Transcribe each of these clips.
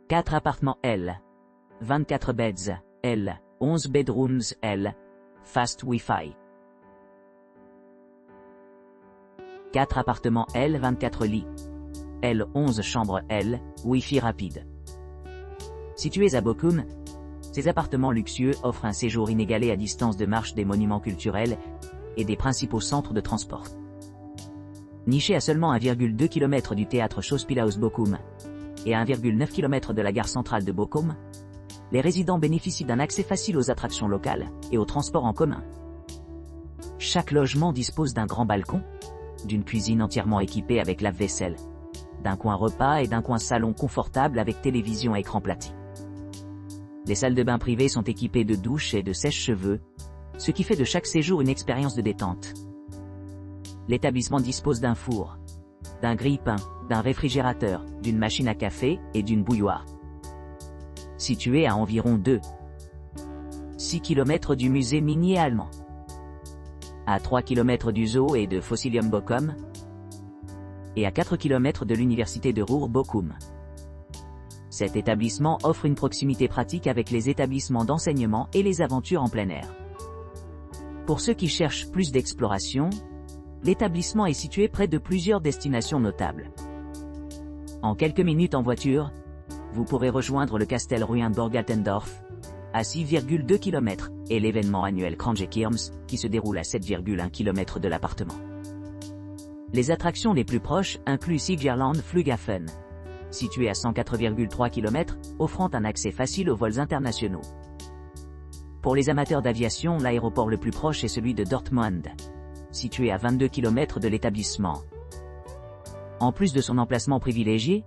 4 appartements L. 24 beds L. 11 bedrooms L. Fast Wi-Fi. 4 appartements L. 24 lits L. 11 chambres L. Wi-Fi rapide. Situés à Bochum, ces appartements luxueux offrent un séjour inégalé à distance de marche des monuments culturels et des principaux centres de transport. Nichés à seulement 1,2 km du théâtre Schauspielhaus Bochum et à 1,9 km de la gare centrale de Bochum, les résidents bénéficient d'un accès facile aux attractions locales et aux transports en commun. Chaque logement dispose d'un grand balcon, d'une cuisine entièrement équipée avec lave-vaisselle, d'un coin repas et d'un coin salon confortable avec télévision et écran plati. Les salles de bain privées sont équipées de douches et de sèche-cheveux, ce qui fait de chaque séjour une expérience de détente. L'établissement dispose d'un four, d'un grille-pain, d'un réfrigérateur, d'une machine à café et d'une bouilloire. Situé à environ 6 km du musée minier allemand, à 3 km du zoo et de Fossilium Bochum, et à 4 km de l'université de Ruhr-Bochum. Cet établissement offre une proximité pratique avec les établissements d'enseignement et les aventures en plein air. Pour ceux qui cherchent plus d'exploration, l'établissement est situé près de plusieurs destinations notables. En quelques minutes en voiture, vous pourrez rejoindre le Castel Ruin-Borg-Altendorf, à 6,2 km, et l'événement annuel Kranjekirmes, qui se déroule à 7,1 km de l'appartement. Les attractions les plus proches incluent Siegerland Flughafen, situé à 104,3 km, offrant un accès facile aux vols internationaux. Pour les amateurs d'aviation, l'aéroport le plus proche est celui de Dortmund, situé à 22 km de l'établissement. En plus de son emplacement privilégié,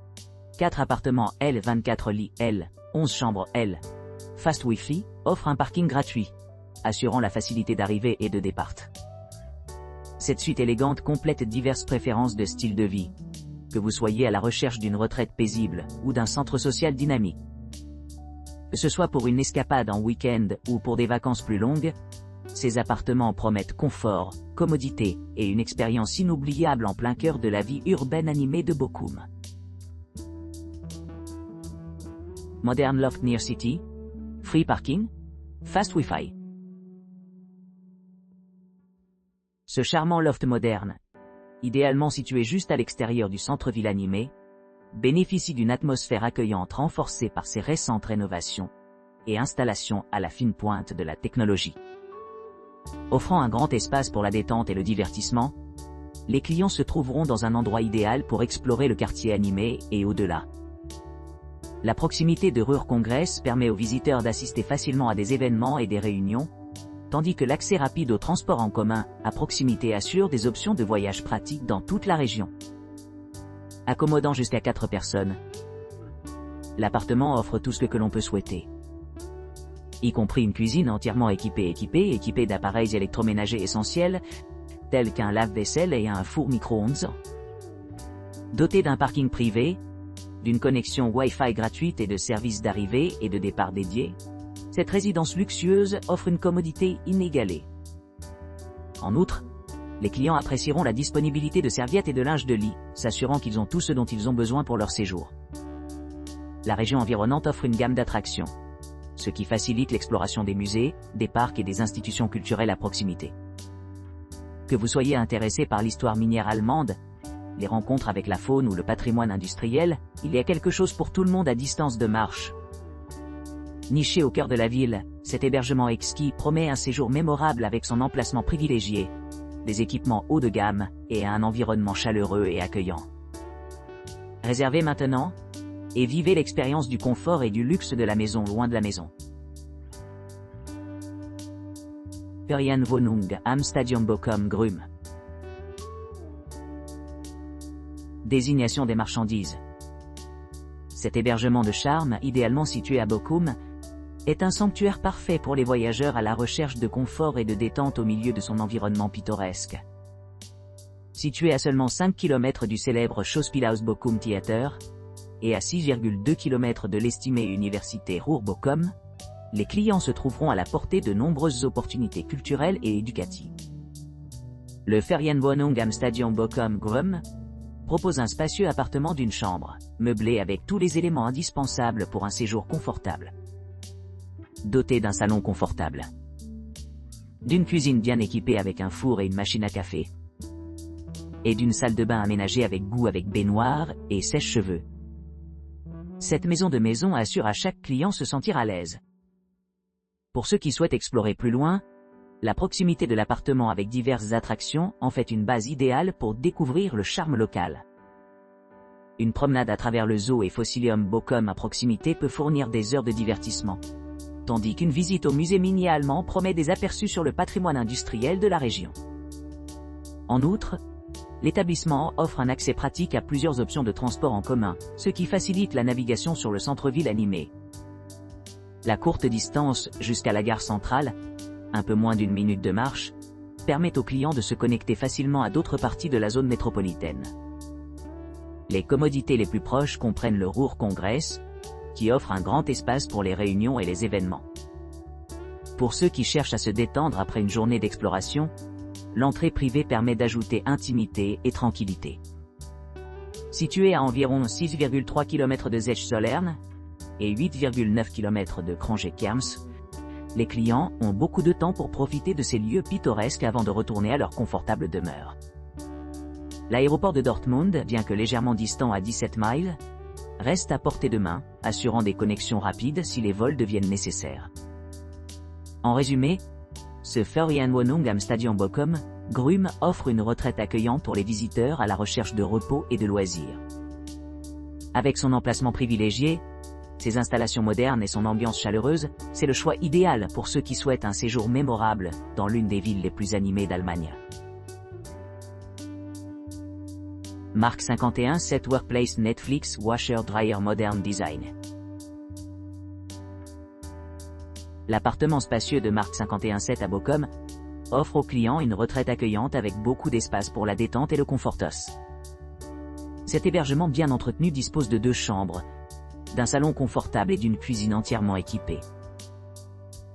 4 appartements L, 24 lits L, 11 chambres L, Fast Wi-Fi, offrent un parking gratuit, assurant la facilité d'arrivée et de départ. Cette suite élégante complète diverses préférences de style de vie, que vous soyez à la recherche d'une retraite paisible ou d'un centre social dynamique. Que ce soit pour une escapade en week-end ou pour des vacances plus longues, ces appartements promettent confort, commodité et une expérience inoubliable en plein cœur de la vie urbaine animée de Bochum. Modern loft near city, free parking, fast Wi-Fi. Ce charmant loft moderne, idéalement situé juste à l'extérieur du centre-ville animé, bénéficie d'une atmosphère accueillante renforcée par ses récentes rénovations et installations à la fine pointe de la technologie. Offrant un grand espace pour la détente et le divertissement, les clients se trouveront dans un endroit idéal pour explorer le quartier animé et au-delà. La proximité de Ruhr Congress permet aux visiteurs d'assister facilement à des événements et des réunions, tandis que l'accès rapide aux transports en commun à proximité assure des options de voyage pratiques dans toute la région. Accommodant jusqu'à 4 personnes, l'appartement offre tout ce que l'on peut souhaiter, y compris une cuisine entièrement équipée d'appareils électroménagers essentiels, tels qu'un lave-vaisselle et un four micro-ondes. Doté d'un parking privé, d'une connexion Wi-Fi gratuite et de services d'arrivée et de départ dédiés, cette résidence luxueuse offre une commodité inégalée. En outre, les clients apprécieront la disponibilité de serviettes et de linge de lit, s'assurant qu'ils ont tout ce dont ils ont besoin pour leur séjour. La région environnante offre une gamme d'attractions, ce qui facilite l'exploration des musées, des parcs et des institutions culturelles à proximité. Que vous soyez intéressé par l'histoire minière allemande, les rencontres avec la faune ou le patrimoine industriel, il y a quelque chose pour tout le monde à distance de marche. Niché au cœur de la ville, cet hébergement exquis promet un séjour mémorable avec son emplacement privilégié, des équipements haut de gamme et un environnement chaleureux et accueillant. Réservez maintenant et vivez l'expérience du confort et du luxe de la maison loin de la maison. Ferienwohnung am Stadion Bochum Grüm. Désignation des marchandises. Cet hébergement de charme, idéalement situé à Bochum, est un sanctuaire parfait pour les voyageurs à la recherche de confort et de détente au milieu de son environnement pittoresque. Situé à seulement 5 km du célèbre Schauspielhaus Bochum Theater, et à 6,2 km de l'estimée université Ruhr-Bochum, les clients se trouveront à la portée de nombreuses opportunités culturelles et éducatives. Le Ferienwohnung am Stadion Bochum Grüm propose un spacieux appartement d'une chambre, meublé avec tous les éléments indispensables pour un séjour confortable. Doté d'un salon confortable. D'une cuisine bien équipée avec un four et une machine à café. Et d'une salle de bain aménagée avec goût avec baignoire et sèche-cheveux. Cette maison de maison assure à chaque client se sentir à l'aise. Pour ceux qui souhaitent explorer plus loin, la proximité de l'appartement avec diverses attractions en fait une base idéale pour découvrir le charme local. Une promenade à travers le zoo et Fossilium Bochum à proximité peut fournir des heures de divertissement, tandis qu'une visite au musée minier allemand promet des aperçus sur le patrimoine industriel de la région. En outre, l'établissement offre un accès pratique à plusieurs options de transport en commun, ce qui facilite la navigation sur le centre-ville animé. La courte distance jusqu'à la gare centrale, un peu moins d'une minute de marche, permet aux clients de se connecter facilement à d'autres parties de la zone métropolitaine. Les commodités les plus proches comprennent le Ruhr Congress, qui offre un grand espace pour les réunions et les événements. Pour ceux qui cherchent à se détendre après une journée d'exploration, l'entrée privée permet d'ajouter intimité et tranquillité. Situé à environ 6,3 km de Zech-Zollern et 8,9 km de Cronje-Kerms, les clients ont beaucoup de temps pour profiter de ces lieux pittoresques avant de retourner à leur confortable demeure. L'aéroport de Dortmund, bien que légèrement distant à 17 miles, reste à portée de main, assurant des connexions rapides si les vols deviennent nécessaires. En résumé, ce Ferienwohnung am Stadion Bochum, Grum offre une retraite accueillante pour les visiteurs à la recherche de repos et de loisirs. Avec son emplacement privilégié, ses installations modernes et son ambiance chaleureuse, c'est le choix idéal pour ceux qui souhaitent un séjour mémorable dans l'une des villes les plus animées d'Allemagne. Mark 51-7 Workplace Netflix Washer Dryer Modern Design. L'appartement spacieux de Mark 51-7 à Bochum offre aux clients une retraite accueillante avec beaucoup d'espace pour la détente et le confortos. Cet hébergement bien entretenu dispose de 2 chambres, d'un salon confortable et d'une cuisine entièrement équipée.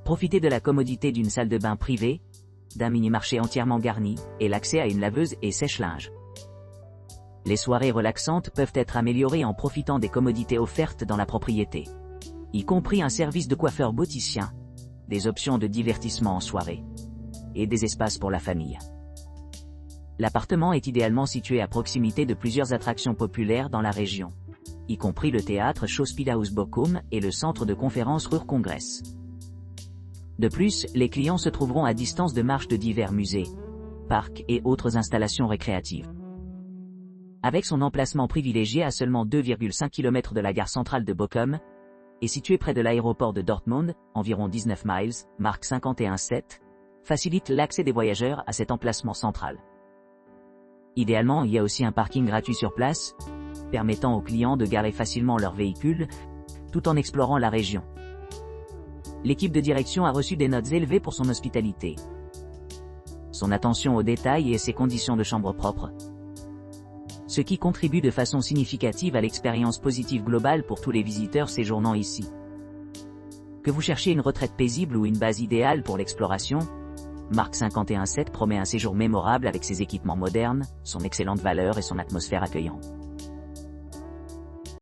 Profitez de la commodité d'une salle de bain privée, d'un mini-marché entièrement garni, et l'accès à une laveuse et sèche-linge. Les soirées relaxantes peuvent être améliorées en profitant des commodités offertes dans la propriété, y compris un service de coiffeur boticien, des options de divertissement en soirée, et des espaces pour la famille. L'appartement est idéalement situé à proximité de plusieurs attractions populaires dans la région, y compris le théâtre Schauspielhaus Bochum et le centre de conférences Ruhr Congress. De plus, les clients se trouveront à distance de marches de divers musées, parcs et autres installations récréatives. Avec son emplacement privilégié à seulement 2,5 km de la gare centrale de Bochum, et situé près de l'aéroport de Dortmund, environ 19 miles, Mark 51-7, facilite l'accès des voyageurs à cet emplacement central. Idéalement, il y a aussi un parking gratuit sur place, permettant aux clients de garer facilement leur véhicule, tout en explorant la région. L'équipe de direction a reçu des notes élevées pour son hospitalité, son attention aux détails et ses conditions de chambre propres, ce qui contribue de façon significative à l'expérience positive globale pour tous les visiteurs séjournant ici. Que vous cherchiez une retraite paisible ou une base idéale pour l'exploration, Mark 51-7 promet un séjour mémorable avec ses équipements modernes, son excellente valeur et son atmosphère accueillante.